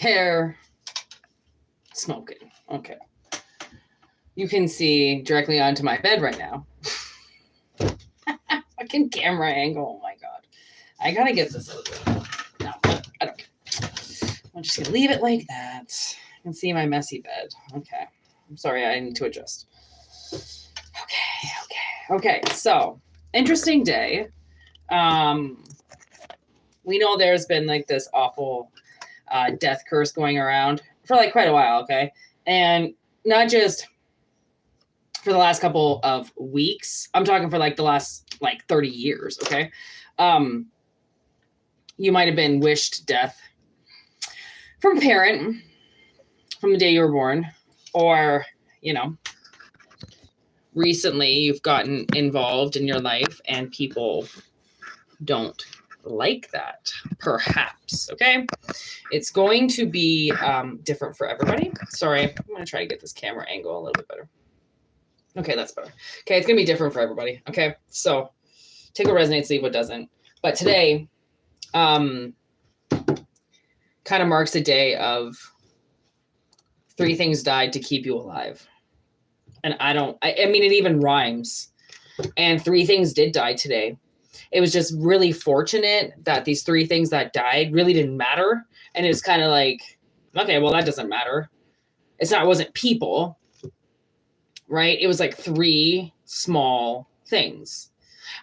hair, smoking. Okay. You can see directly onto my bed right now. Fucking camera angle. Oh my God. I gotta get this out of there. No, I don't care. I'm just gonna leave it like that. You can see my messy bed. Okay. I'm sorry, I need to adjust. Okay. So, interesting day. We know there's been like this awful death curse going around for like quite a while, okay? And not just for the last couple of weeks. I'm talking for like the last like 30 years, okay? You might have been wished death from a parent from the day you were born, or, you know, recently you've gotten involved in your life and people don't like that, perhaps, okay? It's going to be different for everybody. Sorry, I'm going to try to get this camera angle a little bit better. Okay, that's better. Okay, it's going to be different for everybody, okay? So take what resonates, leave what doesn't. But today kind of marks a day of 3 things died to keep you alive. And I mean, it even rhymes. And 3 things did die today. It was just really fortunate that these 3 things that died really didn't matter. And it was kind of like, okay, well, that doesn't matter. It wasn't people, right? It was like 3 small things.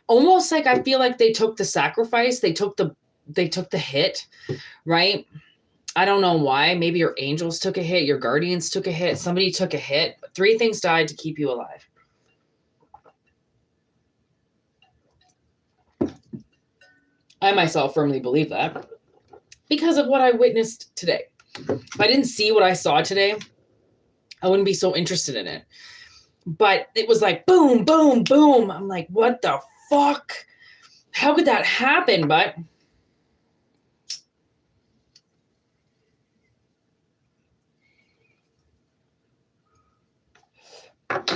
Almost like I feel like they took the sacrifice. They took the hit, right? I don't know why. Maybe your angels took a hit. Your guardians took a hit. Somebody took a hit. But 3 things died to keep you alive. I myself firmly believe that because of what I witnessed today. If I didn't see what I saw today, I wouldn't be so interested in it. But it was like, boom, boom, boom. I'm like, what the fuck? How could that happen? But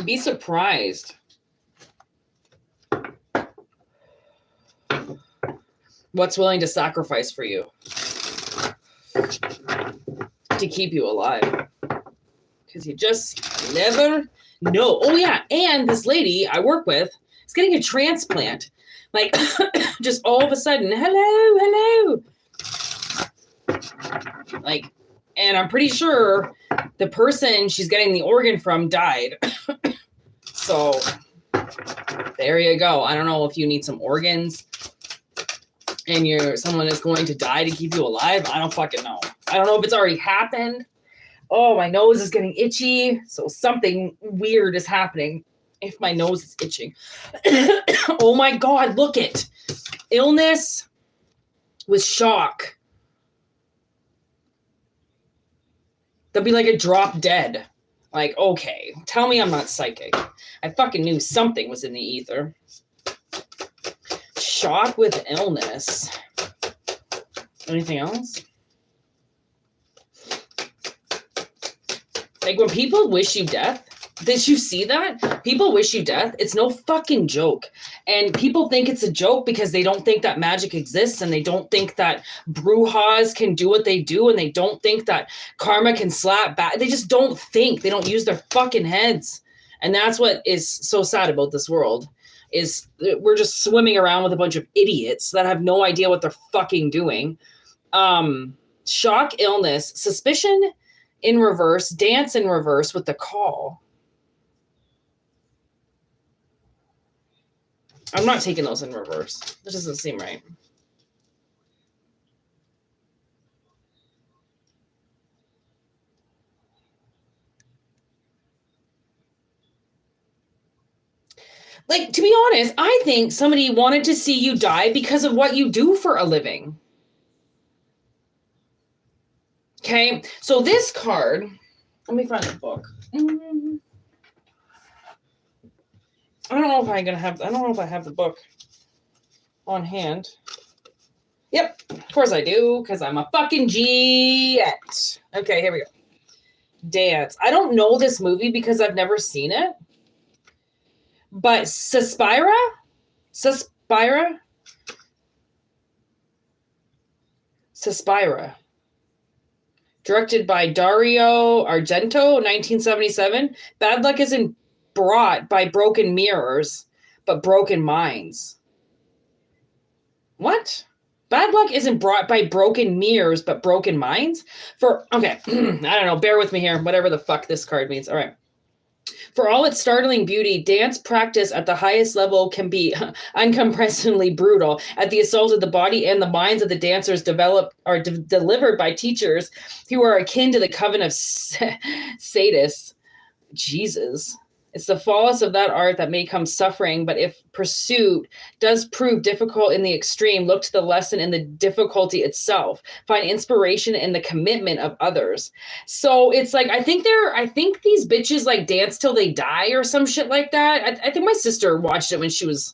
be surprised what's willing to sacrifice for you to keep you alive. Because you just never know. Oh, yeah. And this lady I work with is getting a transplant. Like, just all of a sudden, hello. Like, and I'm pretty sure the person she's getting the organ from died. So, there you go. I don't know if you need some organs and someone is going to die to keep you alive. I don't fucking know. I don't know if it's already happened. Oh, my nose is getting itchy. So something weird is happening if my nose is itching. Oh my God, look it. Illness with shock. There'll be like a drop dead. Like, okay, tell me I'm not psychic. I fucking knew something was in the ether. Shock with illness. Anything else? Like when people wish you death, did you see that? People wish you death. It's no fucking joke. And people think it's a joke because they don't think that magic exists and they don't think that brujas can do what they do and they don't think that karma can slap back. They just don't think. They don't use their fucking heads. And that's what is so sad about this world is we're just swimming around with a bunch of idiots that have no idea what they're fucking doing. Shock, illness, suspicion in reverse, dance in reverse with the call. I'm not taking those in reverse. That doesn't seem right. Like, to be honest, I think somebody wanted to see you die because of what you do for a living. Okay, so this card, let me find the book. I don't know if I have the book on hand. Yep, of course I do, because I'm a fucking G-et. Okay, here we go. Dance. I don't know this movie because I've never seen it. But Suspira? Directed by Dario Argento, 1977. Bad luck isn't brought by broken mirrors, but broken minds. What? Bad luck isn't brought by broken mirrors, but broken minds? Okay, I don't know. Bear with me here. Whatever the fuck this card means. All right. For all its startling beauty, dance practice at the highest level can be uncompressibly brutal. At the assault of the body and the minds of the dancers delivered by teachers who are akin to the coven of sadists. Jesus. It's the fallness of that art that may come suffering, but if pursuit does prove difficult in the extreme, look to the lesson in the difficulty itself. Find inspiration in the commitment of others. So it's like, I think these bitches like dance till they die or some shit like that. I think my sister watched it when she was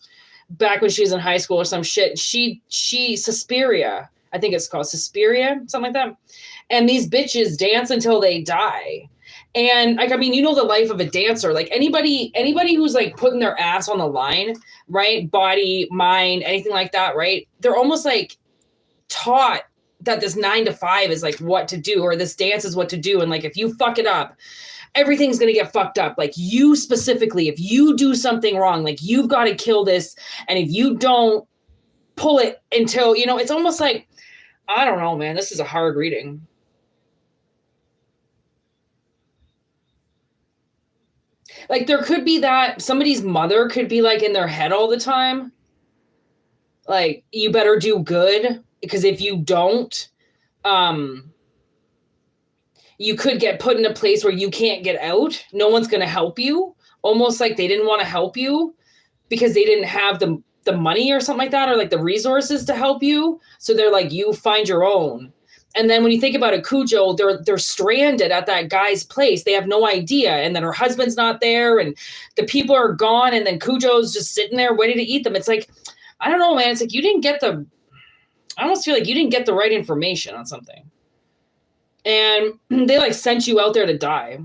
in high school or some shit. She Suspiria, I think it's called Suspiria, something like that. And these bitches dance until they die. And like, I mean, you know, the life of a dancer, like anybody who's like putting their ass on the line, right? Body, mind, anything like that, right? They're almost like taught that this 9 to 5 is like what to do, or this dance is what to do. And like, if you fuck it up, everything's going to get fucked up. Like you specifically, if you do something wrong, like you've got to kill this. And if you don't pull it until, you know, it's almost like, I don't know, man, this is a hard reading. Like there could be that somebody's mother could be like in their head all the time. Like you better do good, because if you don't, you could get put in a place where you can't get out. No one's going to help you. Almost like they didn't want to help you because they didn't have the money or something like that, or like the resources to help you. So they're like, you find your own. And then when you think about a Cujo, they're stranded at that guy's place. They have no idea. And then her husband's not there and the people are gone. And then Cujo's just sitting there waiting to eat them. It's like, I don't know, man. It's like, I almost feel like you didn't get the right information on something. And they like sent you out there to die.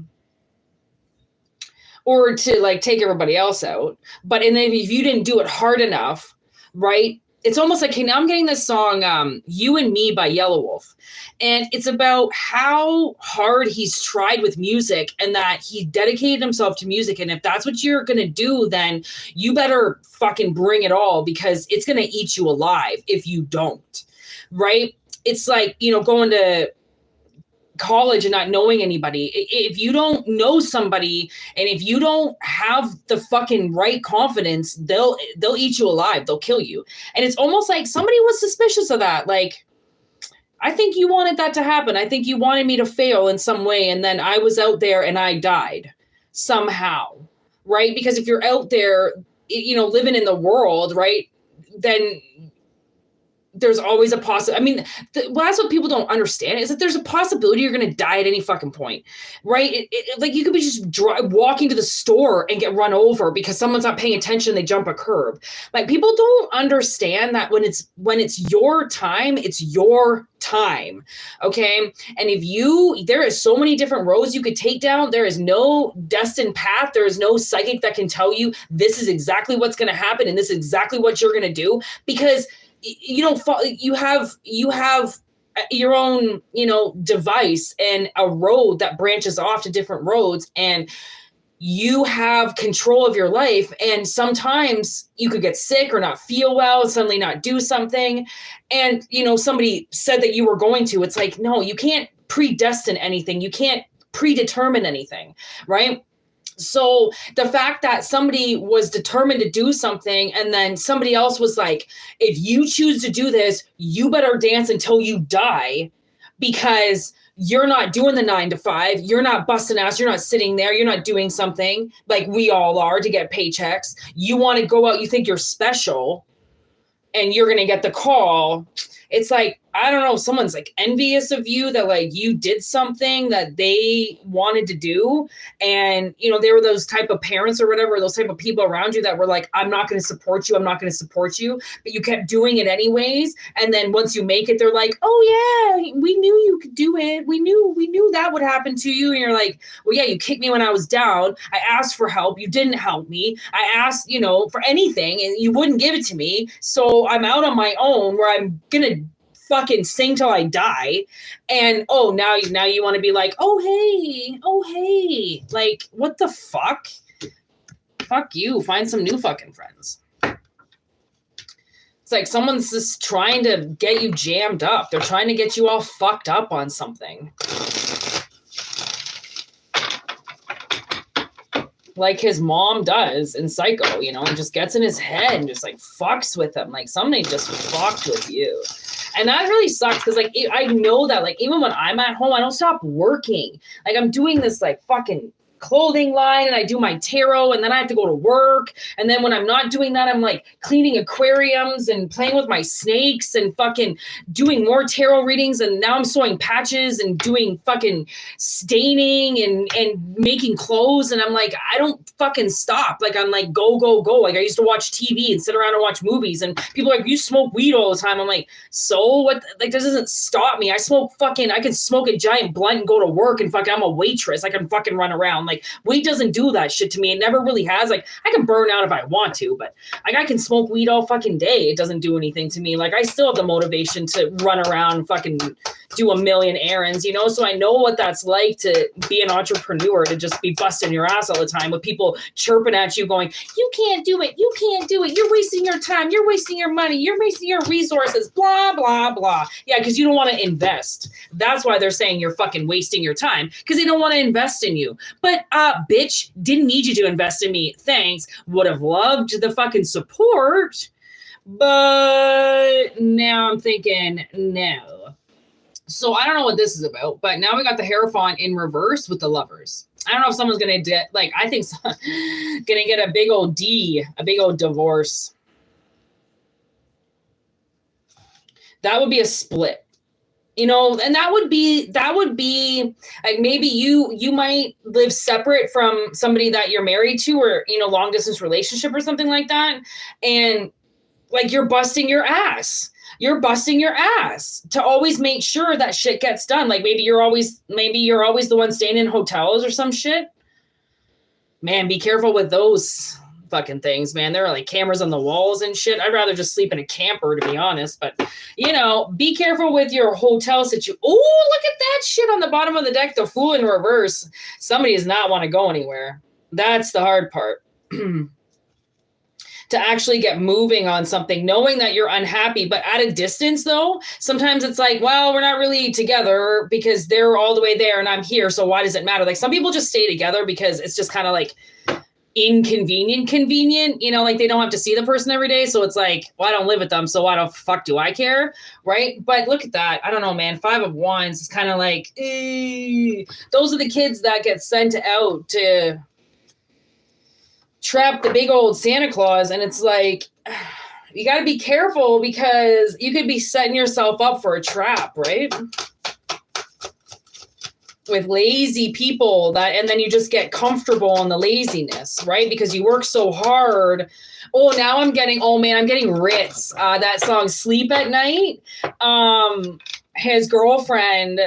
Or to like take everybody else out. But and then if you didn't do it hard enough, right? It's almost like, okay, now I'm getting this song, You and Me by Yellow Wolf. And it's about how hard he's tried with music and that he dedicated himself to music. And if that's what you're going to do, then you better fucking bring it all, because it's going to eat you alive if you don't, right? It's like, you know, going to college and not knowing anybody. If you don't know somebody and if you don't have the fucking right confidence, they'll eat you alive. They'll kill you. And it's almost like somebody was suspicious of that. Like, I think you wanted that to happen. I think you wanted me to fail in some way. And then I was out there and I died somehow, right? Because if you're out there, you know, living in the world, right, then there's always a possibility. I mean, well, that's what people don't understand, is that there's a possibility you're going to die at any fucking point, right? Like you could be just walking to the store and get run over because someone's not paying attention. They jump a curb. Like people don't understand that when it's your time, it's your time. Okay. And there is so many different roads you could take down. There is no destined path. There is no psychic that can tell you this is exactly what's going to happen. And this is exactly what you're going to do, because you don't fall, you have your own, you know, device and a road that branches off to different roads, and you have control of your life. And sometimes you could get sick or not feel well, suddenly not do something. And, you know, somebody said that you were going to, it's like, no, you can't predestine anything. You can't predetermine anything, right? So the fact that somebody was determined to do something and then somebody else was like, if you choose to do this, you better dance until you die, because you're not doing the 9 to 5. You're not busting ass. You're not sitting there. You're not doing something like we all are to get paychecks. You want to go out. You think you're special and you're going to get the call. It's like, I don't know, someone's like envious of you that like you did something that they wanted to do. And, you know, they were those type of parents or whatever, those type of people around you that were like, I'm not going to support you. I'm not going to support you. But you kept doing it anyways. And then once you make it, they're like, oh yeah, we knew you could do it. We knew that would happen to you. And you're like, well, yeah, you kicked me when I was down. I asked for help. You didn't help me. I asked, you know, for anything and you wouldn't give it to me. So I'm out on my own, where I'm going to fucking sing till I die. And now you want to be like, oh hey. Like, what the fuck? Fuck you. Find some new fucking friends. It's like someone's just trying to get you jammed up. They're trying to get you all fucked up on something. Like his mom does in Psycho, you know, and just gets in his head and just like fucks with him. Like somebody just fucked with you. And that really sucks because like I know that like even when I'm at home, I don't stop working. Like I'm doing this like fucking clothing line and I do my tarot and then I have to go to work. And then when I'm not doing that, I'm like cleaning aquariums and playing with my snakes and fucking doing more tarot readings. And now I'm sewing patches and doing fucking staining and making clothes. And I'm like, I don't fucking stop. Like I'm like, go. Like I used to watch TV and sit around and watch movies and people are like, you smoke weed all the time. I'm like, so what? Like this doesn't stop me. I can smoke a giant blunt and go to work and fucking, I'm a waitress. I can fucking run around. Like weed doesn't do that shit to me. It never really has. Like I can burn out if I want to, but like I can smoke weed all fucking day. It doesn't do anything to me. Like I still have the motivation to run around and fucking do a million errands, you know? So I know what that's like to be an entrepreneur, to just be busting your ass all the time with people chirping at you going, you can't do it. You can't do it. You're wasting your time. You're wasting your money. You're wasting your resources, blah, blah, blah. Yeah, because you don't want to invest. That's why they're saying you're fucking wasting your time, because they don't want to invest in you. But bitch, didn't need you to invest in me. Thanks. Would have loved the fucking support. But now I'm thinking, no. So I don't know what this is about, but now we got the Hierophant in reverse with the Lovers. I don't know if someone's going to, I think going to get a big old divorce. That would be a split. You know, and that would be like maybe you might live separate from somebody that you're married to, or, you know, long distance relationship or something like that. And like you're busting your ass. You're busting your ass to always make sure that shit gets done. Like maybe you're always the one staying in hotels or some shit. Man, be careful with those fucking things, man. There are like cameras on the walls and shit. I'd rather just sleep in a camper, to be honest. But, you know, be careful with your hotel situation. Oh, look at that shit on the bottom of the deck. The Fool in reverse. Somebody does not want to go anywhere. That's the hard part. To actually get moving on something, knowing that you're unhappy, but at a distance though, sometimes it's like, well, we're not really together because they're all the way there and I'm here. So why does it matter? Like some people just stay together because it's just kind of like convenient, you know, like they don't have to see the person every day. So it's like, well, I don't live with them. So why the fuck do I care? Right. But look at that. I don't know, man. 5 of Wands is kind of like, those are the kids that get sent out to trap the big old Santa Claus. And it's like, you got to be careful because you could be setting yourself up for a trap, right? With lazy people and then you just get comfortable in the laziness, right? Because you work so hard. Oh, now I'm getting Ritz. That song Sleep at Night. His girlfriend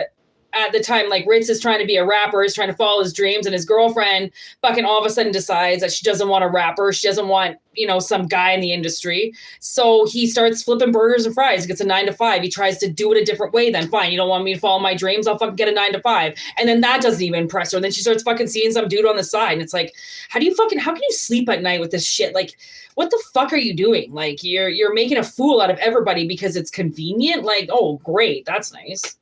at the time, like Ritz is trying to be a rapper, is trying to follow his dreams, and his girlfriend fucking all of a sudden decides that she doesn't want a rapper. She doesn't want, you know, some guy in the industry. So he starts flipping burgers and fries. He gets a 9 to 5. He tries to do it a different way. Then fine, you don't want me to follow my dreams? I'll fucking get a 9 to 5. And then that doesn't even impress her. And then she starts fucking seeing some dude on the side. And it's like, how can you sleep at night with this shit? Like, what the fuck are you doing? Like you're making a fool out of everybody because it's convenient. Like, oh, great. That's nice.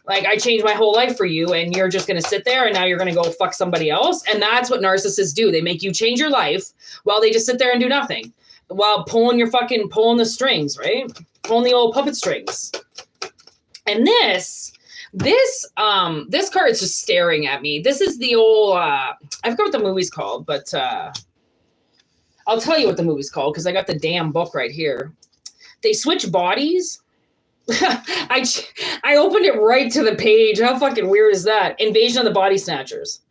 Like I changed my whole life for you and you're just going to sit there and now you're going to go fuck somebody else. And that's what narcissists do. They make you change your life while they just sit there and do nothing while pulling the strings, right? Pulling the old puppet strings. And this card is just staring at me. This is the old, I forgot what the movie's called, but I'll tell you what the movie's called because I got the damn book right here. They switch bodies. I opened it right to the page. How fucking weird is that? Invasion of the Body Snatchers.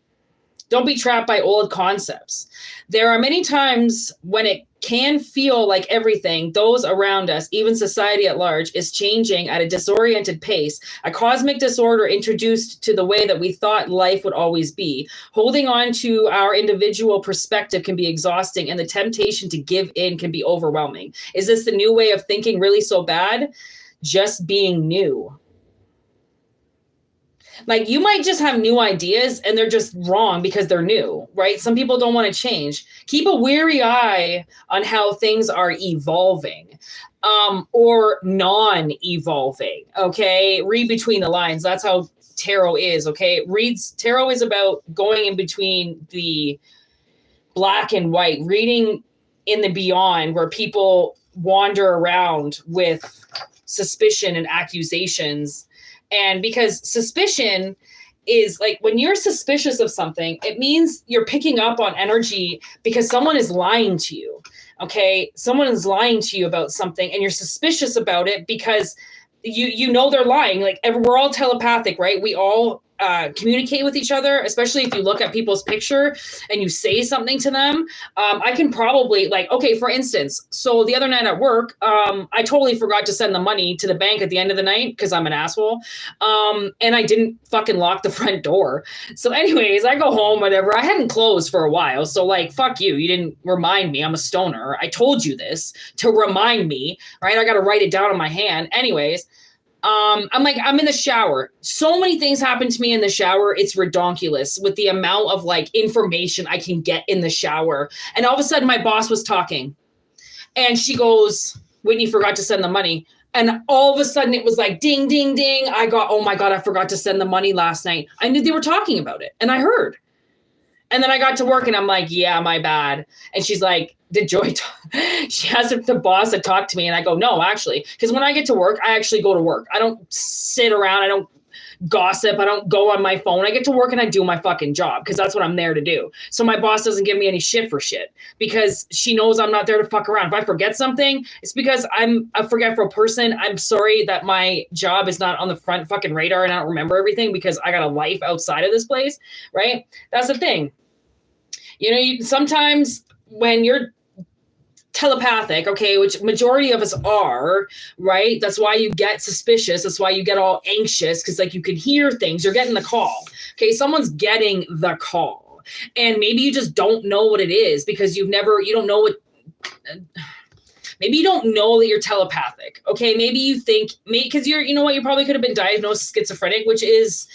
Don't be trapped by old concepts. There are many times when it can feel like everything, those around us, even society at large, is changing at a disoriented pace, a cosmic disorder introduced to the way that we thought life would always be. Holding on to our individual perspective can be exhausting, and the temptation to give in can be overwhelming. Is this the new way of thinking really so bad? just being new. Like you might just have new ideas and they're just wrong because they're new, right? Some people don't want to change. Keep a weary eye on how things are evolving, or non-evolving. Okay. Read between the lines. That's how tarot is. Okay. Tarot is about going in between the black and white, reading in the beyond where people wander around with suspicion and accusations. And because suspicion is like when you're suspicious of something, it means you're picking up on energy because someone is lying to you. Okay. Someone is lying to you about something and you're suspicious about it because you know they're lying. Like we're all telepathic, right? We all communicate with each other, especially if you look at people's picture and you say something to them. I can probably like, okay, for instance, so the other night at work, I totally forgot to send the money to the bank at the end of the night because I'm an asshole. And I didn't fucking lock the front door. So anyways, I go home, whatever. I hadn't closed for a while. So like, fuck you. You didn't remind me. I'm a stoner. I told you this to remind me, right? I got to write it down on my hand. Anyways, I'm in the shower. So many things happen to me in the shower. It's redonkulous with the amount of like information I can get in the shower. And all of a sudden my boss was talking and she goes, Whitney forgot to send the money. And all of a sudden it was like, ding, ding, ding. Oh my God, I forgot to send the money last night. I knew they were talking about it and I heard. And then I got to work and I'm like, yeah, my bad. And she's like, did Joy talk? She asked if the boss had talked to me. And I go, no, actually, because when I get to work, I actually go to work. I don't sit around. I don't gossip. I don't go on my phone. I get to work and I do my fucking job because that's what I'm there to do. So my boss doesn't give me any shit for shit because she knows I'm not there to fuck around. If I forget something, it's because I'm a forgetful person. I'm sorry that my job is not on the front fucking radar and I don't remember everything because I got a life outside of this place, right? That's the thing. You know, sometimes when you're telepathic, okay, which majority of us are, right? That's why you get suspicious. That's why you get all anxious because like you can hear things. You're getting the call. Okay, someone's getting the call. And maybe you just don't know what it is because you don't know what... Maybe you don't know that you're telepathic. Okay, maybe you think... Because you know what? You probably could have been diagnosed schizophrenic, which is...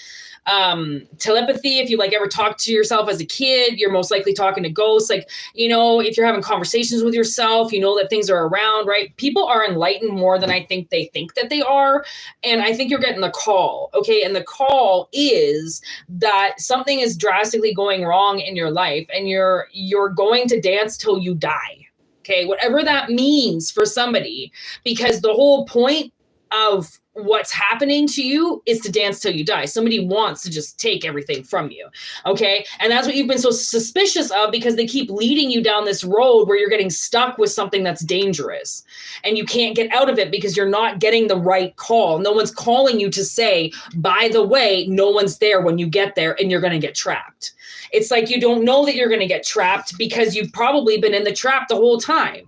telepathy. If you like ever talk to yourself as a kid, you're most likely talking to ghosts. Like, you know, if you're having conversations with yourself, you know that things are around, right? People are enlightened more than I think they think that they are. And I think you're getting the call. Okay. And the call is that something is drastically going wrong in your life and you're going to dance till you die. Okay. Whatever that means for somebody, because the whole point of what's happening to you is to dance till you die. Somebody wants to just take everything from you. Okay. And that's what you've been so suspicious of because they keep leading you down this road where you're getting stuck with something that's dangerous and you can't get out of it because you're not getting the right call. No one's calling you to say, by the way, no one's there when you get there and you're going to get trapped. It's like you don't know that you're going to get trapped because you've probably been in the trap the whole time.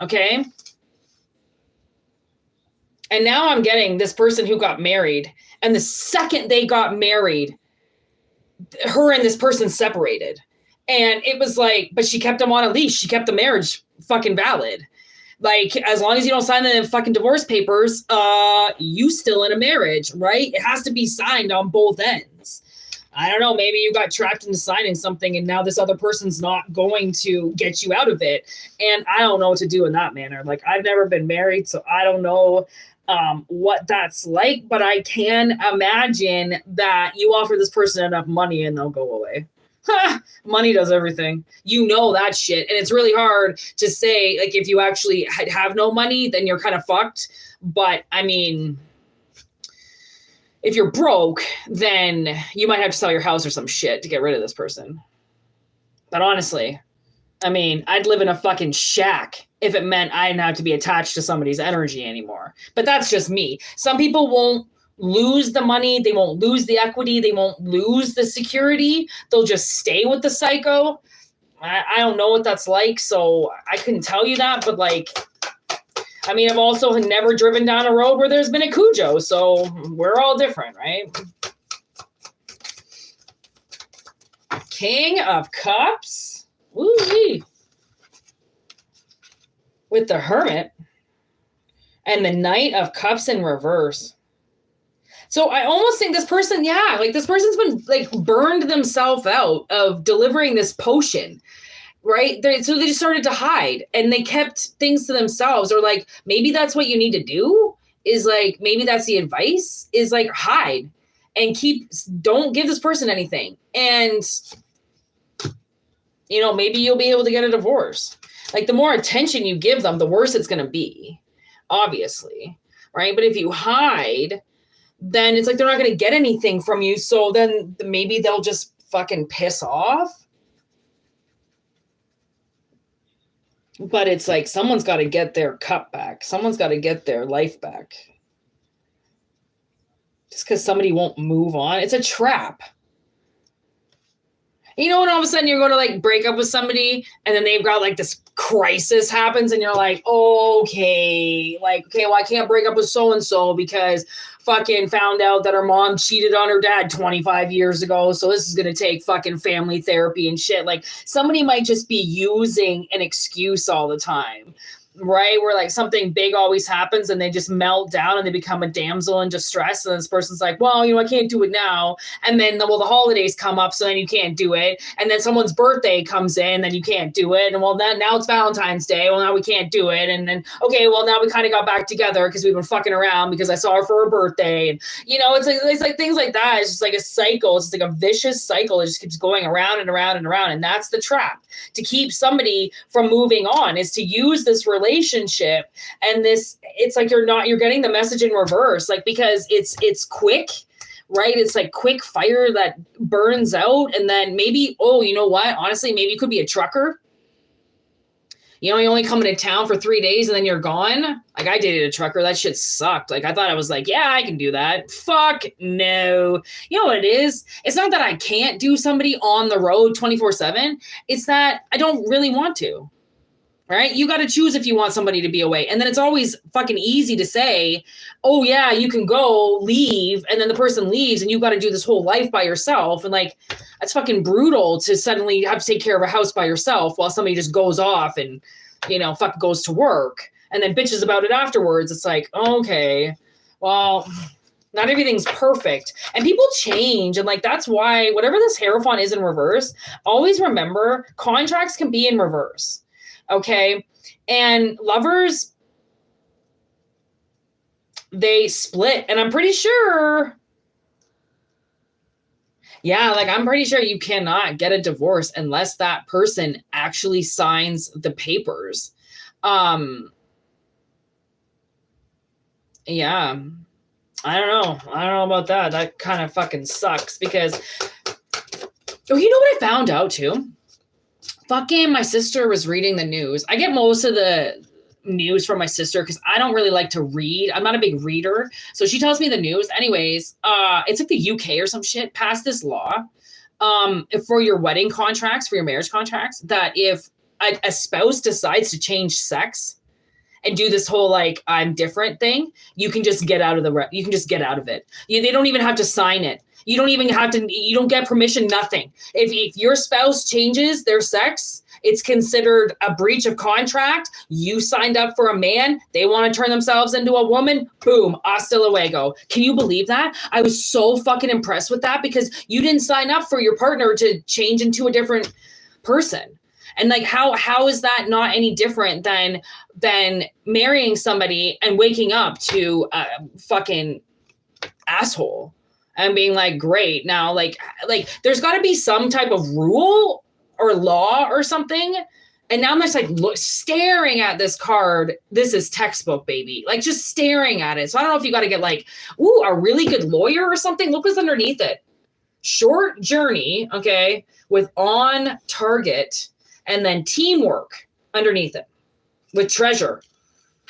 Okay. And now I'm getting this person who got married. And the second they got married, her and this person separated. And it was like, but she kept him on a leash. She kept the marriage fucking valid. Like, as long as you don't sign the fucking divorce papers, you still in a marriage, right? It has to be signed on both ends. I don't know. Maybe you got trapped into signing something and now this other person's not going to get you out of it. And I don't know what to do in that manner. Like, I've never been married, so I don't know what that's like, but I can imagine that you offer this person enough money and they'll go away. Money does everything. You know that shit. And it's really hard to say, like, if you actually have no money, then you're kind of fucked. But I mean, if you're broke, then you might have to sell your house or some shit to get rid of this person. But honestly, I mean, I'd live in a fucking shack if it meant I didn't have to be attached to somebody's energy anymore. But that's just me. Some people won't lose the money. They won't lose the equity. They won't lose the security. They'll just stay with the psycho. I don't know what that's like, so I couldn't tell you that. But like, I mean, I've also never driven down a road where there's been a Cujo, so we're all different, right? King of Cups. Woo-wee. With the Hermit. And the Knight of Cups in reverse. So I almost think this person, yeah, like this person's been like burned themselves out of delivering this potion, right? So they just started to hide and they kept things to themselves, or like maybe that's what you need to do, is like maybe that's the advice, is like hide and don't give this person anything. And, you know, maybe you'll be able to get a divorce. Like the more attention you give them, the worse it's going to be, obviously, right? But if you hide, then it's like they're not going to get anything from you. So then maybe they'll just fucking piss off. But it's like someone's got to get their cup back. Someone's got to get their life back. Just because somebody won't move on. It's a trap. You know, when all of a sudden you're going to like break up with somebody and then they've got like this crisis happens and you're like, okay, well, I can't break up with so-and-so because fucking found out that her mom cheated on her dad 25 years ago. So this is going to take fucking family therapy and shit. Like somebody might just be using an excuse all the time, right? Where like something big always happens and they just melt down and they become a damsel in distress. And this person's like, well, you know, I can't do it now. And then, the holidays come up, so then you can't do it. And then someone's birthday comes in, then you can't do it. And well, now it's Valentine's Day. Well, now we can't do it. And then, okay, well, now we kind of got back together because we've been fucking around because I saw her for her birthday. And, you know, it's like things like that. It's just like a cycle. It's just like a vicious cycle. It just keeps going around and around and around. And that's the trap, to keep somebody from moving on, is to use this relationship. And it's like you're getting the message in reverse, like, because it's quick, right? It's like quick fire that burns out. And then maybe, oh, you know what? Honestly, maybe you could be a trucker. You know, you only come into town for 3 days and then you're gone. Like I dated a trucker. That shit sucked. Like I thought I was like, yeah, I can do that. Fuck no. You know what it is? It's not that I can't do somebody on the road 24/7. It's that I don't really want to. Right? You got to choose if you want somebody to be away. And then it's always fucking easy to say, oh yeah, you can go leave. And then the person leaves and you got to do this whole life by yourself. And like, that's fucking brutal to suddenly have to take care of a house by yourself while somebody just goes off and, you know, fuck goes to work and then bitches about it afterwards. It's like, okay, well, not everything's perfect and people change. And like, that's why whatever this Hierophant is in reverse, always remember contracts can be in reverse. Okay. And lovers, they split. And I'm pretty sure, I'm pretty sure you cannot get a divorce unless that person actually signs the papers. Yeah. I don't know about that. That kind of fucking sucks because, oh, you know what I found out too? Fucking my sister was reading the news. I get most of the news from my sister because I don't really like to read. I'm not a big reader. So she tells me the news. Anyways, it's like the UK or some shit passed this law for your wedding contracts, for your marriage contracts, that if a spouse decides to change sex and do this whole like I'm different thing, you can just get out of it. They don't even have to sign it. You don't even have to, you don't get permission, nothing. If your spouse changes their sex, it's considered a breach of contract. You signed up for a man. They want to turn themselves into a woman. Boom. Hasta luego. Can you believe that? I was so fucking impressed with that because you didn't sign up for your partner to change into a different person. And like, how is that not any different than marrying somebody and waking up to a fucking asshole? And being like, great. Now, like there's got to be some type of rule or law or something. And now I'm just like staring at this card. This is textbook, baby. Like just staring at it. So I don't know if you got to get like, ooh, a really good lawyer or something. Look what's underneath it. Short journey, okay, with on target and then teamwork underneath it with treasure.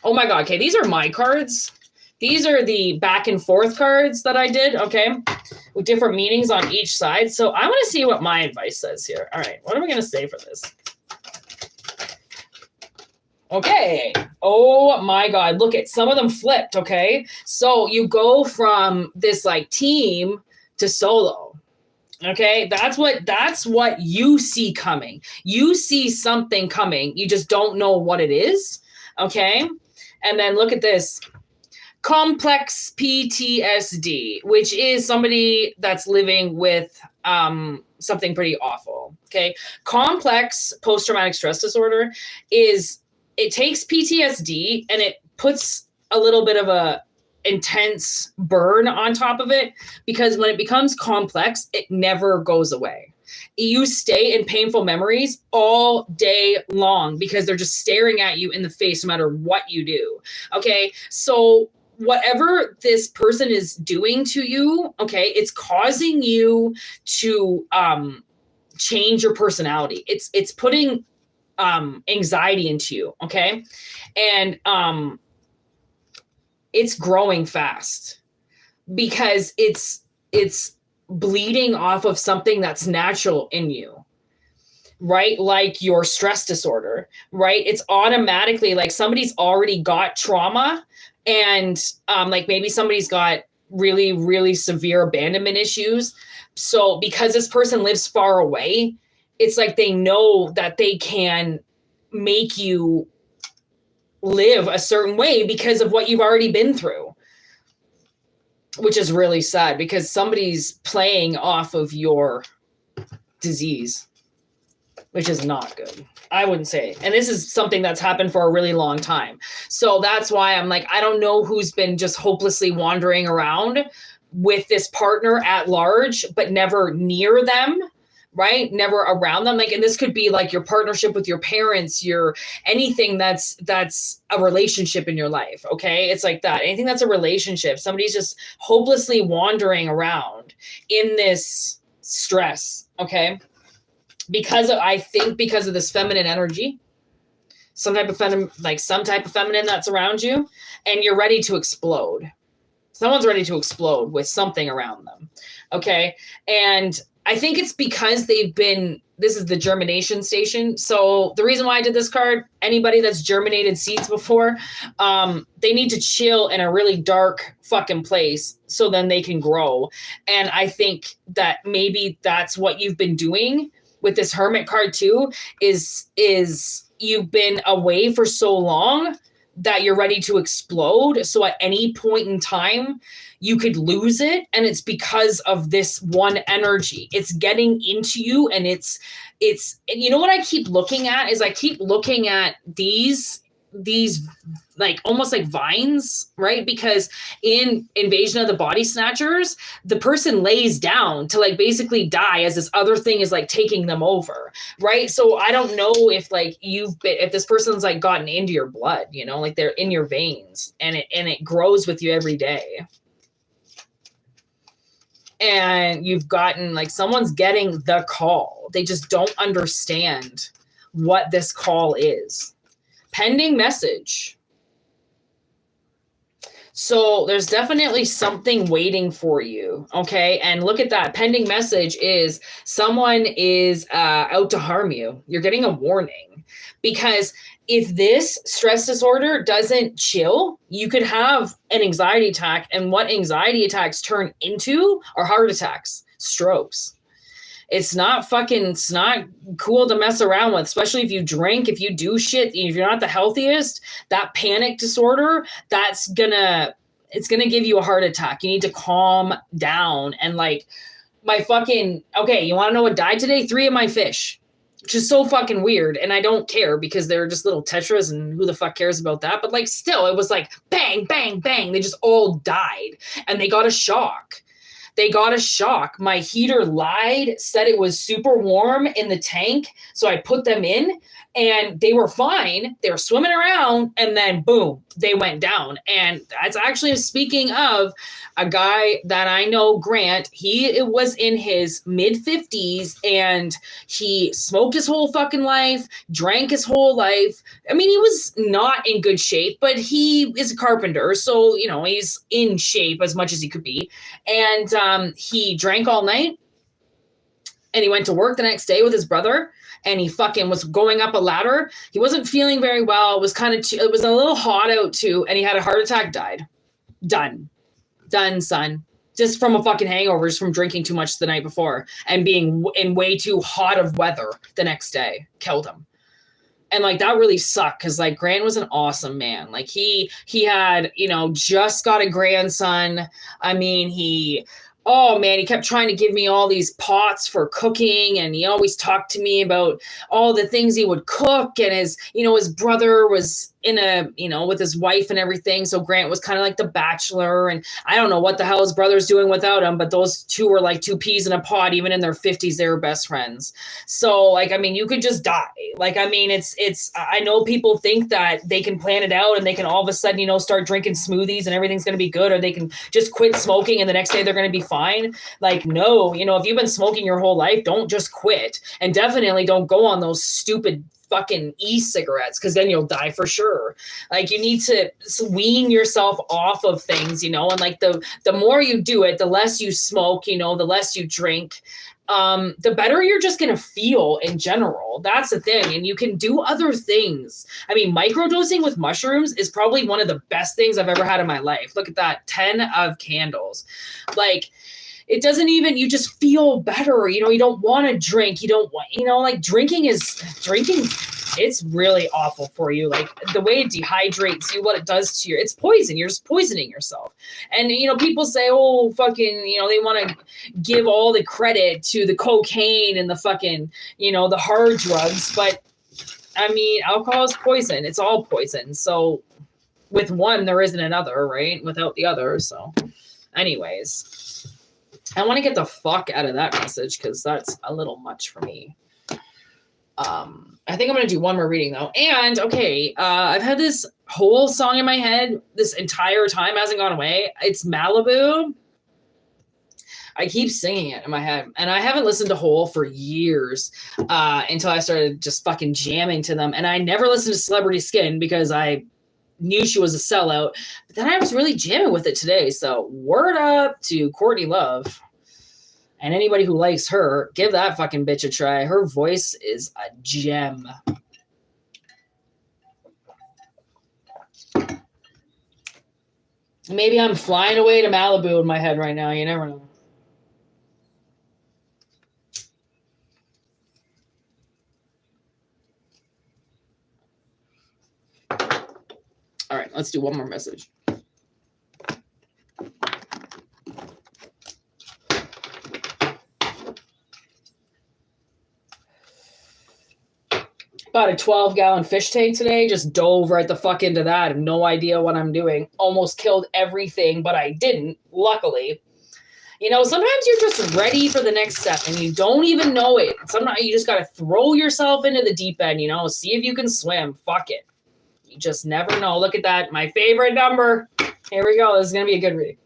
Oh my God. Okay, these are my cards. These are the back and forth cards that I did, okay, with different meanings on each side. So I want to see what my advice says here. All right, what am I going to say for this? Okay. Oh my God. Look at some of them flipped, okay? So you go from this like team to solo. Okay, that's what you see coming. You see something coming. You just don't know what it is, okay? And then look at this. Complex PTSD, which is somebody that's living with something pretty awful. Okay. Complex post-traumatic stress disorder is, it takes PTSD and it puts a little bit of a intense burn on top of it, because when it becomes complex, it never goes away. You stay in painful memories all day long because they're just staring at you in the face no matter what you do. Okay. So whatever this person is doing to you, okay, it's causing you to change your personality. It's putting anxiety into you, okay? And it's growing fast because it's bleeding off of something that's natural in you. Right? Like your stress disorder, right? It's automatically like somebody's already got trauma, and like maybe somebody's got really, really severe abandonment issues. So because this person lives far away, it's like they know that they can make you live a certain way because of what you've already been through, which is really sad because somebody's playing off of your disease, which is not good. I wouldn't say. And this is something that's happened for a really long time. So that's why I'm like, I don't know who's been just hopelessly wandering around with this partner at large, but never near them, right? Never around them. Like, and this could be like your partnership with your parents, your anything that's a relationship in your life. Okay. It's like that. Anything that's a relationship, somebody's just hopelessly wandering around in this stress. Okay. I think because of this feminine energy, some type of feminine that's around you, and you're ready to explode. Someone's ready to explode with something around them. Okay. And I think it's because this is the germination station. So the reason why I did this card, anybody that's germinated seeds before, they need to chill in a really dark fucking place so then they can grow. And I think that maybe that's what you've been doing with this Hermit card too, is you've been away for so long that you're ready to explode. So at any point in time, you could lose it. And it's because of this one energy. It's getting into you. And it's, you know what I keep looking at is I keep looking at these like almost like vines, right? Because in Invasion of the Body Snatchers, the person lays down to like basically die as this other thing is like taking them over, right? So I don't know if like if this person's like gotten into your blood, you know, like they're in your veins, and it grows with you every day. And you've gotten like someone's getting the call. They just don't understand what this call is. Pending message. So there's definitely something waiting for you. Okay. And look at that. Pending message is someone is out to harm you. You're getting a warning, because if this stress disorder doesn't chill, you could have an anxiety attack. And what anxiety attacks turn into are heart attacks, strokes. It's not cool to mess around with, especially if you drink, if you do shit, if you're not the healthiest. That panic disorder, it's gonna give you a heart attack. You need to calm down. And like okay, you want to know what died today? 3 of my fish, which is so fucking weird. And I don't care because they're just little tetras and who the fuck cares about that? But like still, it was like bang, bang, bang. They just all died and they got a shock. My heater lied, said it was super warm in the tank. So I put them in and they were fine. They were swimming around and then boom, they went down. And that's actually, speaking of a guy that I know, Grant, he was in his mid-50s and he smoked his whole fucking life, drank his whole life. I mean, he was not in good shape, but he is a carpenter. So, you know, he's in shape as much as he could be. And he drank all night and he went to work the next day with his brother. And he fucking was going up a ladder. He wasn't feeling very well. It was it was a little hot out too. And he had a heart attack, died. Done, son. Just from a fucking hangover, just from drinking too much the night before and being in way too hot of weather the next day. Killed him. And like, that really sucked. Cause like Grant was an awesome man. Like he had, you know, just got a grandson. I mean, oh man, he kept trying to give me all these pots for cooking. And he always talked to me about all the things he would cook. And his, you know, his brother was in a, you know, with his wife and everything. So Grant was kind of like the bachelor, and I don't know what the hell his brother's doing without him, but those two were like two peas in a pod. Even in their 50s, they were best friends. So like, I mean, you could just die. Like, I mean, I know people think that they can plan it out and they can all of a sudden, you know, start drinking smoothies and everything's going to be good, or they can just quit smoking and the next day they're going to be fine. Like, no, you know, if you've been smoking your whole life, don't just quit, and definitely don't go on those stupid fucking e-cigarettes, because then you'll die for sure. Like, you need to wean yourself off of things, you know, and like the more you do it, the less you smoke, you know, the less you drink, the better you're just going to feel in general. That's the thing. And you can do other things. I mean, microdosing with mushrooms is probably one of the best things I've ever had in my life. Look at that, 10 of candles. Like, it doesn't even, you just feel better. You know, you don't want to drink. You don't want, you know, like drinking, it's really awful for you. Like the way it dehydrates you, what it does to it's poison. You're just poisoning yourself. And, you know, people say, oh, fucking, you know, they want to give all the credit to the cocaine and the fucking, you know, the hard drugs. But I mean, alcohol is poison. It's all poison. So with one, there isn't another, right? Without the other. So anyways, I want to get the fuck out of that message because that's a little much for me. I think I'm going to do one more reading though. And okay, I've had this whole song in my head this entire time, hasn't gone away. It's Malibu. I keep singing it in my head, and I haven't listened to Hole for years until I started just fucking jamming to them. And I never listened to Celebrity Skin because I knew she was a sellout, but then I was really jamming with it today. So word up to Courtney Love and anybody who likes her, give that fucking bitch a try. Her voice is a gem. Maybe I'm flying away to Malibu in my head right now. You never know. All right, let's do one more message. Bought a 12-gallon fish tank today. Just dove right the fuck into that. I have no idea what I'm doing. Almost killed everything, but I didn't, luckily. You know, sometimes you're just ready for the next step and you don't even know it. Sometimes you just got to throw yourself into the deep end, you know, see if you can swim. Fuck it. You just never know. Look at that. My favorite number. Here we go. This is going to be a good read.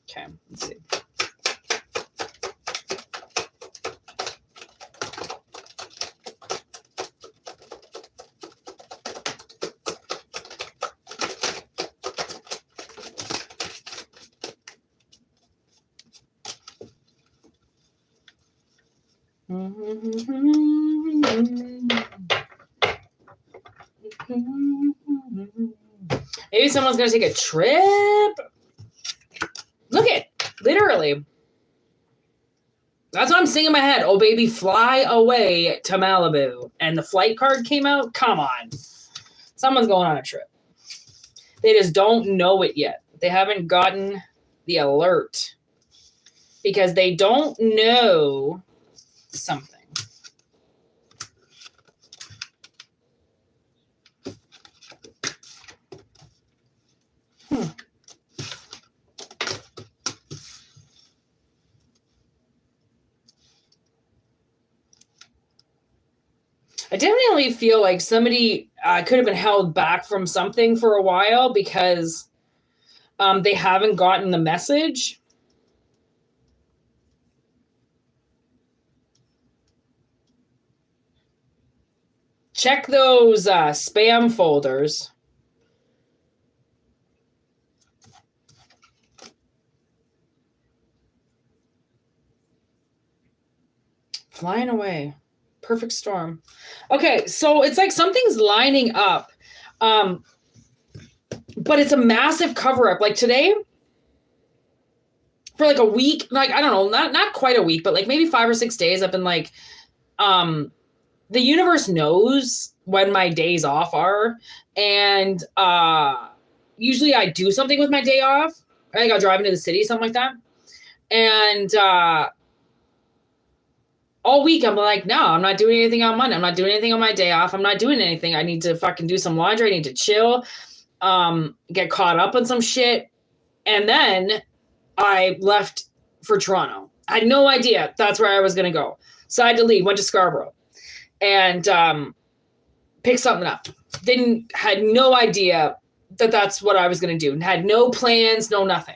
Okay, let's see. Maybe someone's going to take a trip. Look it, literally. That's what I'm singing in my head. Oh, baby, fly away to Malibu. And the flight card came out. Come on. Someone's going on a trip. They just don't know it yet. They haven't gotten the alert because they don't know something. I definitely feel like somebody could have been held back from something for a while because they haven't gotten the message. Check those spam folders. Flying away. Perfect storm. Okay, so it's like something's lining up. But it's a massive cover-up. Like today, for like a week, like, I don't know, not quite a week, but like maybe 5 or 6 days, I've been like, the universe knows when my days off are. And usually I do something with my day off. Like I'll drive into the city, something like that. And all week I'm like, no, I'm not doing anything on Monday. I'm not doing anything on my day off. I'm not doing anything. I need to fucking do some laundry. I need to chill, get caught up on some shit. And then I left for Toronto. I had no idea that's where I was going to go. So I had to leave, went to Scarborough and picked something up. Had no idea that that's what I was going to do. Had no plans, no nothing.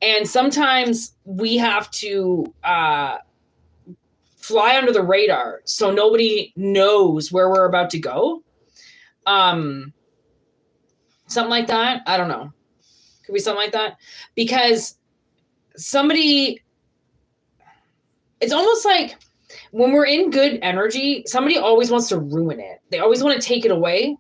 And sometimes we have to fly under the radar so nobody knows where we're about to go. Something like that. I don't know. Could be something like that. Because it's almost like when we're in good energy, somebody always wants to ruin it. They always want to take it away.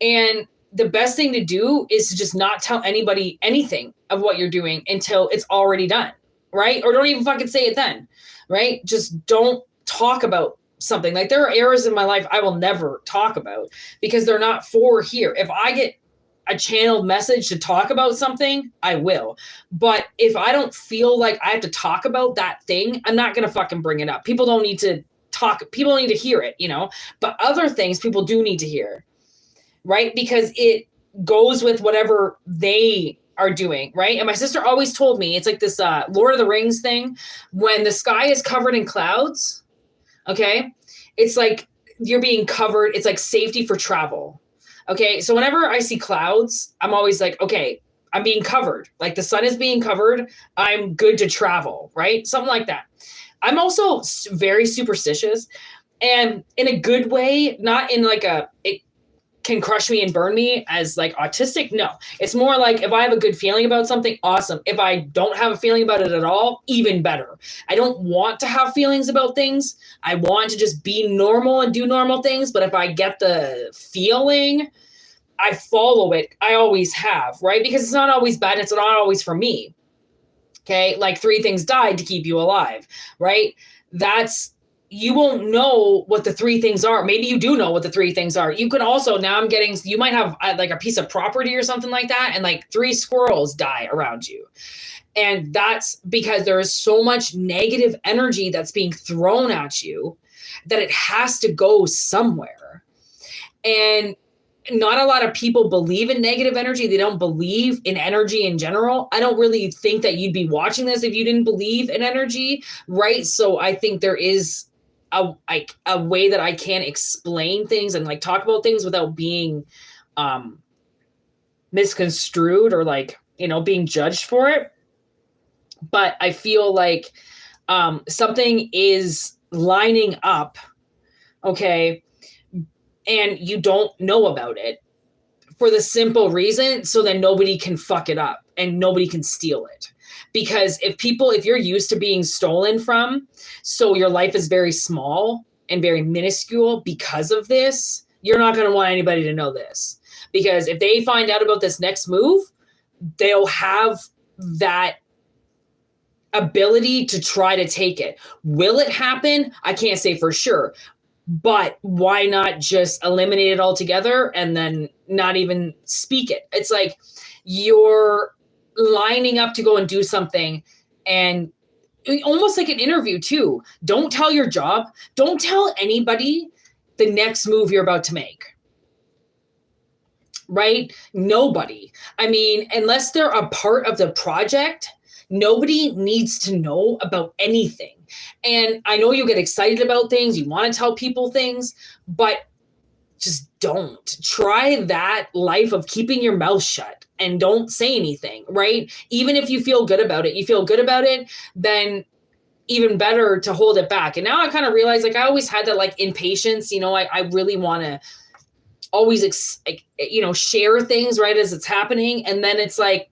And the best thing to do is to just not tell anybody anything of what you're doing until it's already done, right? Or don't even fucking say it then, right? Just don't talk about something. Like there are areas in my life I will never talk about because they're not for here. If I get a channeled message to talk about something, I will. But if I don't feel like I have to talk about that thing, I'm not going to fucking bring it up. People don't need to talk. People need to hear it, you know, but other things people do need to hear, right? Because it goes with whatever they are doing, right? And my sister always told me, it's like this Lord of the Rings thing. When the sky is covered in clouds, okay, it's like you're being covered. It's like safety for travel. Okay, so whenever I see clouds, I'm always like, okay, I'm being covered. Like the sun is being covered. I'm good to travel, right? Something like that. I'm also very superstitious and in a good way, not in like it can crush me and burn me as like autistic. No, it's more like if I have a good feeling about something, awesome. If I don't have a feeling about it at all, even better. I don't want to have feelings about things. I want to just be normal and do normal things. But if I get the feeling, I follow it. I always have, right? Because it's not always bad. It's not always for me. Okay. Like 3 things died to keep you alive, right? You won't know what the 3 things are. Maybe you do know what the 3 things are. You could also, you might have like a piece of property or something like that. And like 3 squirrels die around you. And that's because there is so much negative energy that's being thrown at you that it has to go somewhere. And not a lot of people believe in negative energy. They don't believe in energy in general. I don't really think that you'd be watching this if you didn't believe in energy, right? So I think there is a way that I can explain things and like talk about things without being misconstrued or like, you know, being judged for it. But I feel like something is lining up, okay, and you don't know about it for the simple reason, so then nobody can fuck it up and nobody can steal it. Because if you're used to being stolen from, so your life is very small and very minuscule because of this, you're not going to want anybody to know this. Because if they find out about this next move, they'll have that ability to try to take it. Will it happen? I can't say for sure. But why not just eliminate it altogether and then not even speak it? It's like you're lining up to go and do something, and almost like an interview too. Don't tell your job. Don't tell anybody the next move you're about to make. Right? Nobody. I mean, unless they're a part of the project, nobody needs to know about anything. And I know you get excited about things. You want to tell people things, but just don't. Try that life of keeping your mouth shut and don't say anything, right? Even if you feel good about it, then even better to hold it back. And now I kind of realize, like, I always had that like impatience, you know, I really want to always, share things right as it's happening. And then it's like,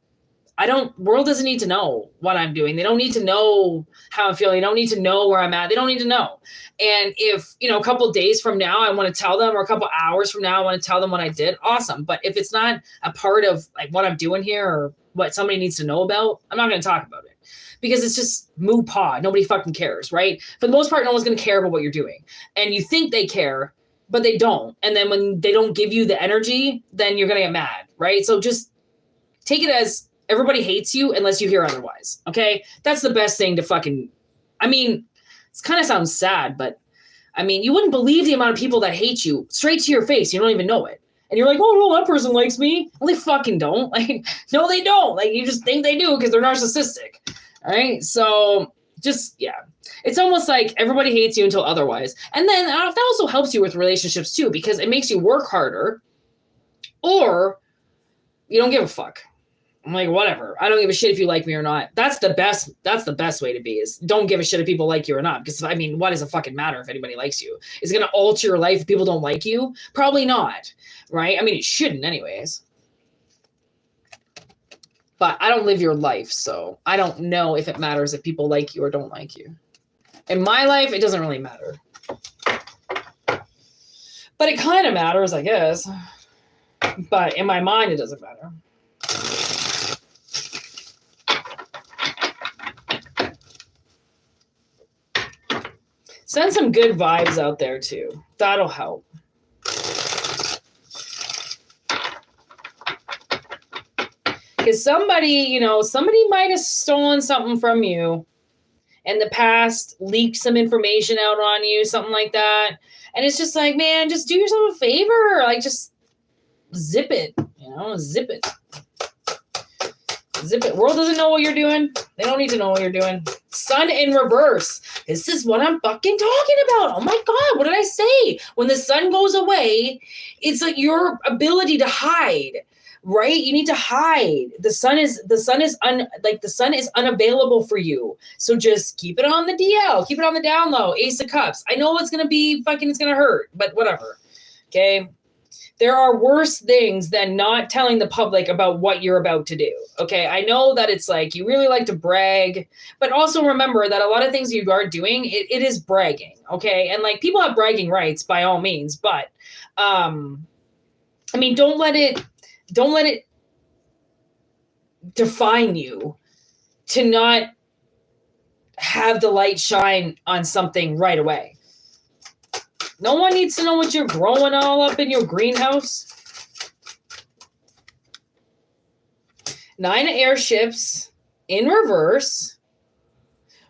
world doesn't need to know what I'm doing. They don't need to know how I'm feeling. They don't need to know where I'm at. They don't need to know. And if, a couple of days from now, I want to tell them, or a couple hours from now, I want to tell them what I did. Awesome. But if it's not a part of like what I'm doing here or what somebody needs to know about, I'm not going to talk about it. because it's just moo pa. Nobody fucking cares, right? For the most part, no one's going to care about what you're doing. And you think they care, but they don't. And then when they don't give you the energy, then you're going to get mad, right? So just take it as everybody hates you unless you hear otherwise, okay? That's the best thing to fucking, I mean, it kind of sounds sad, but I mean, you wouldn't believe the amount of people that hate you straight to your face. You don't even know it. And you're like, oh, no, that person likes me. Well, they fucking don't. Like, no, they don't. Like, you just think they do because they're narcissistic, all right? So just, yeah. It's almost like everybody hates you until otherwise. And then that also helps you with relationships too, because it makes you work harder, or you don't give a fuck. I'm like, whatever. I don't give a shit if you like me or not. That's the best way to be, is don't give a shit if people like you or not. Because I mean, what does it fucking matter if anybody likes you? Is it going to alter your life if people don't like you? Probably not. Right? I mean, it shouldn't anyways. But I don't live your life, so I don't know if it matters if people like you or don't like you. In my life, it doesn't really matter. But it kind of matters, I guess. But in my mind, it doesn't matter. Send some good vibes out there too. That'll help. Because somebody might have stolen something from you in the past, leaked some information out on you, something like that. And it's just like, man, just do yourself a favor. Like, just zip it, zip it. Zip it. World doesn't know what you're doing. They don't need to know what you're doing. Sun in reverse. This is what I'm fucking talking about. Oh my God. What did I say? When the sun goes away, it's like your ability to hide, right? You need to hide. The sun is unavailable for you. So just keep it on the DL, keep it on the down low. Ace of Cups. I know it's going to be fucking, it's going to hurt, but whatever. Okay. There are worse things than not telling the public about what you're about to do. Okay. I know that it's like, you really like to brag, but also remember that a lot of things you are doing, it is bragging. Okay. And like, people have bragging rights by all means, but, I mean, don't let it define you to not have the light shine on something right away. No one needs to know what you're growing all up in your greenhouse. 9 airships in reverse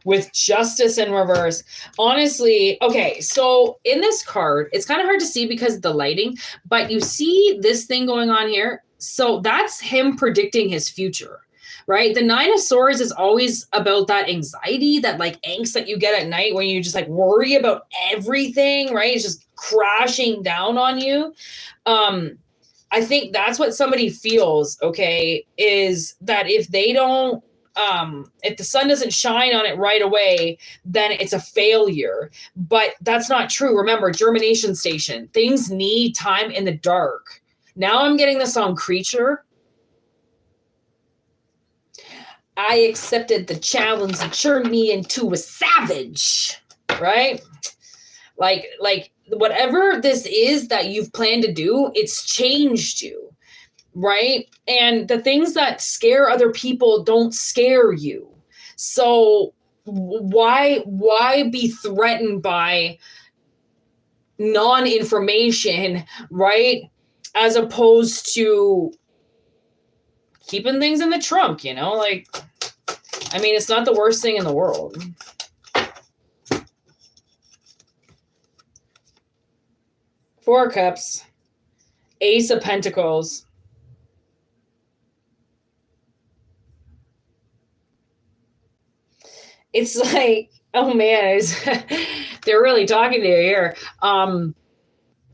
with justice in reverse. Honestly, okay, so in this card, it's kind of hard to see because of the lighting, but you see this thing going on here. So that's him predicting his future. Right? The 9 of Swords is always about that anxiety, that like angst that you get at night when you just like worry about everything, right? It's just crashing down on you. I think that's what somebody feels, okay, is that if they don't, if the sun doesn't shine on it right away, then it's a failure. But that's not true. Remember, germination station, things need time in the dark. Now I'm getting this on Creature. I accepted the challenge and turned me into a savage, right? Like whatever this is that you've planned to do, it's changed you, right? And the things that scare other people don't scare you. So why be threatened by non-information, right? As opposed to keeping things in the trunk, like, I mean, it's not the worst thing in the world. Four of Cups, Ace of Pentacles. It's like, oh man, they're really talking to you here.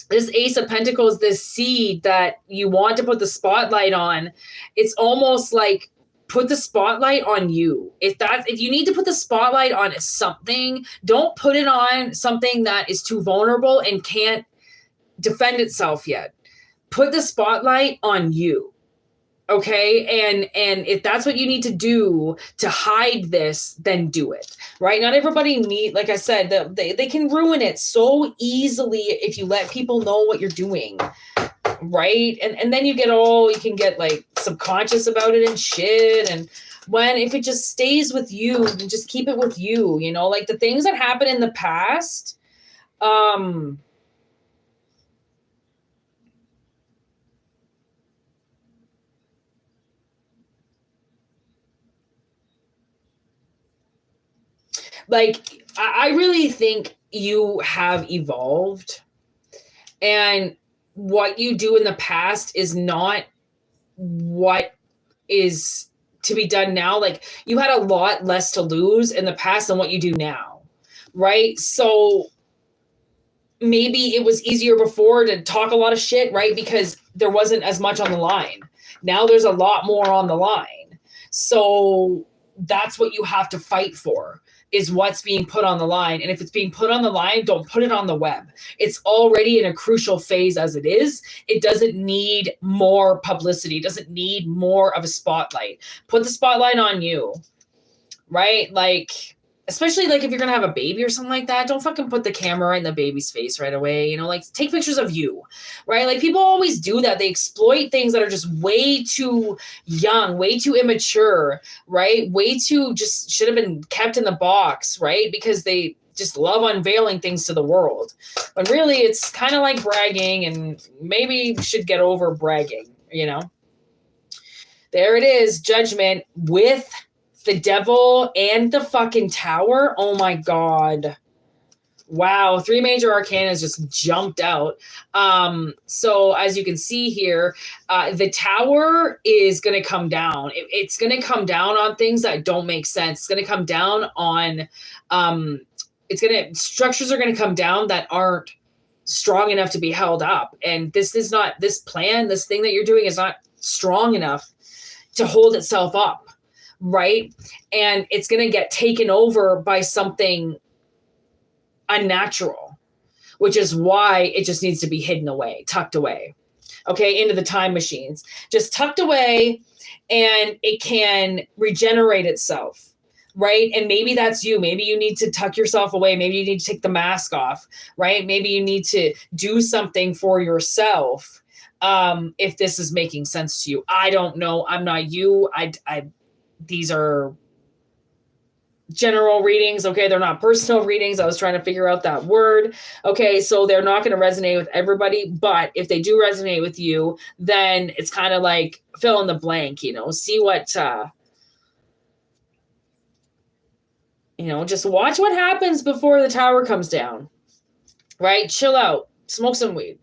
This Ace of Pentacles, this seed that you want to put the spotlight on, it's almost like put the spotlight on you. If you need to put the spotlight on something, don't put it on something that is too vulnerable and can't defend itself yet. Put the spotlight on you. Okay. And if that's what you need to do to hide this, then do it. Right. Not everybody like I said, they can ruin it so easily if you let people know what you're doing. Right. And then you can get like subconscious about it and shit. And if it just stays with you, just keep it with you, you know, like the things that happened in the past, like, I really think you have evolved, and what you do in the past is not what is to be done now. Like, you had a lot less to lose in the past than what you do now, right? So maybe it was easier before to talk a lot of shit, right? Because there wasn't as much on the line. Now there's a lot more on the line. So that's what you have to fight for, is what's being put on the line. And if it's being put on the line, don't put it on the web. It's already in a crucial phase as it is. It doesn't need more publicity. It doesn't need more of a spotlight. Put the spotlight on you, right? Like, especially like if you're going to have a baby or something like that, don't fucking put the camera in the baby's face right away. You know, like, take pictures of you, right? Like, people always do that. They exploit things that are just way too young, way too immature, right? Way too just should have been kept in the box, right? Because they just love unveiling things to the world. But really, it's kind of like bragging, and maybe we should get over bragging, you know? There it is, Judgment with the Devil and the fucking Tower. Oh my God. Wow. 3 major arcanas just jumped out. So as you can see here, the Tower is going to come down. It's going to come down on things that don't make sense. It's going to come down on, structures are going to come down that aren't strong enough to be held up. And this thing that you're doing is not strong enough to hold itself up. Right? And it's going to get taken over by something unnatural, which is why it just needs to be hidden away, tucked away, okay, into the time machines, just tucked away, and it can regenerate itself, right? And maybe that's you. Maybe you need to tuck yourself away. Maybe you need to take the mask off, right? Maybe you need to do something for yourself. If this is making sense to you, I don't know. I'm not you. These are general readings, okay? They're not personal readings. I was trying to figure out that word, okay? So they're not going to resonate with everybody, but if they do resonate with you, then it's kind of like fill in the blank, you know? See what, you know, just watch what happens before the Tower comes down, right? Chill out, smoke some weed.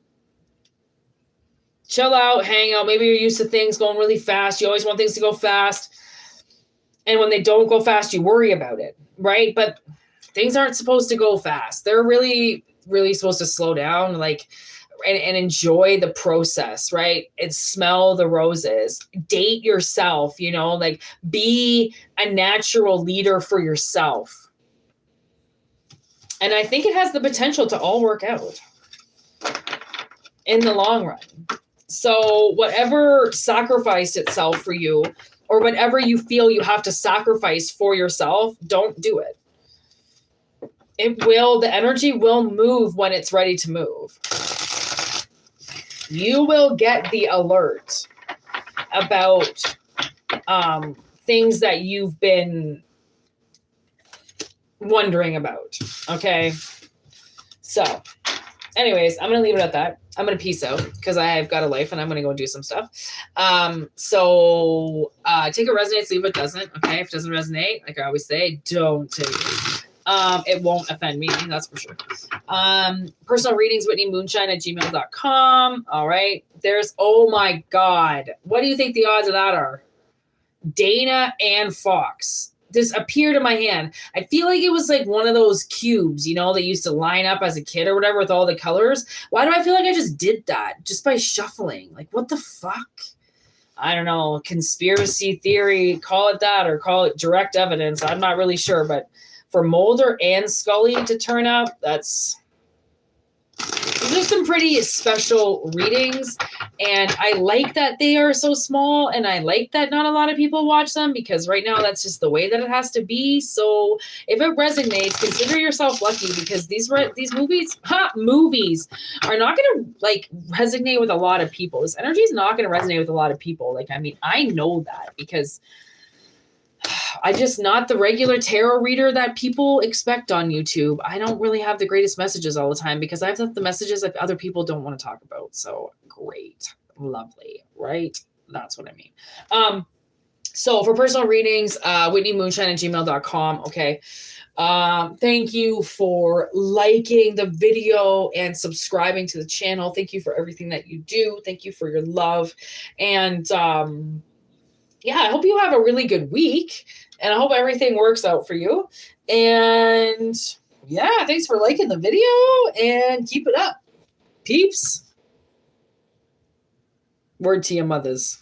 Chill out, hang out. Maybe you're used to things going really fast. You always want things to go fast. And when they don't go fast, you worry about it, right? But things aren't supposed to go fast. They're really, really supposed to slow down, like, and enjoy the process, right? And smell the roses. Date yourself, you know, like, be a natural leader for yourself. And I think it has the potential to all work out in the long run. So whatever sacrificed itself for you, or whatever you feel you have to sacrifice for yourself, don't do it. The energy will move when it's ready to move. You will get the alert about things that you've been wondering about, okay? So, anyways, I'm going to leave it at that. I'm going to peace out because I've got a life and I'm going to go do some stuff. So take it resonates, leave it doesn't. Okay. If it doesn't resonate, like I always say, don't take it. It won't offend me. That's for sure. Personal readings, whitneymoonshine@gmail.com. All right. Oh my God. What do you think the odds of that are? Dana and Fox. This appeared in my hand. I feel like it was like one of those cubes, you know, that used to line up as a kid or whatever with all the colors. Why do I feel like I just did that just by shuffling? Like, what the fuck? I don't know. Conspiracy theory, call it that, or call it direct evidence. I'm not really sure. But for Mulder and Scully to turn up, these are some pretty special readings, and I like that they are so small, and I like that not a lot of people watch them, because right now that's just the way that it has to be. So if it resonates, consider yourself lucky, because these movies are not going to like resonate with a lot of people. This energy is not going to resonate with a lot of people. Like, I mean, I know that because I just not the regular tarot reader that people expect on YouTube. I don't really have the greatest messages all the time because I've left the messages that other people don't want to talk about. So great. Lovely. Right? That's what I mean. So for personal readings, whitneymoonshine@gmail.com. Okay. Thank you for liking the video and subscribing to the channel. Thank you for everything that you do. Thank you for your love. And yeah, I hope you have a really good week. And I hope everything works out for you. And yeah, thanks for liking the video and keep it up. Peeps. Word to your mothers.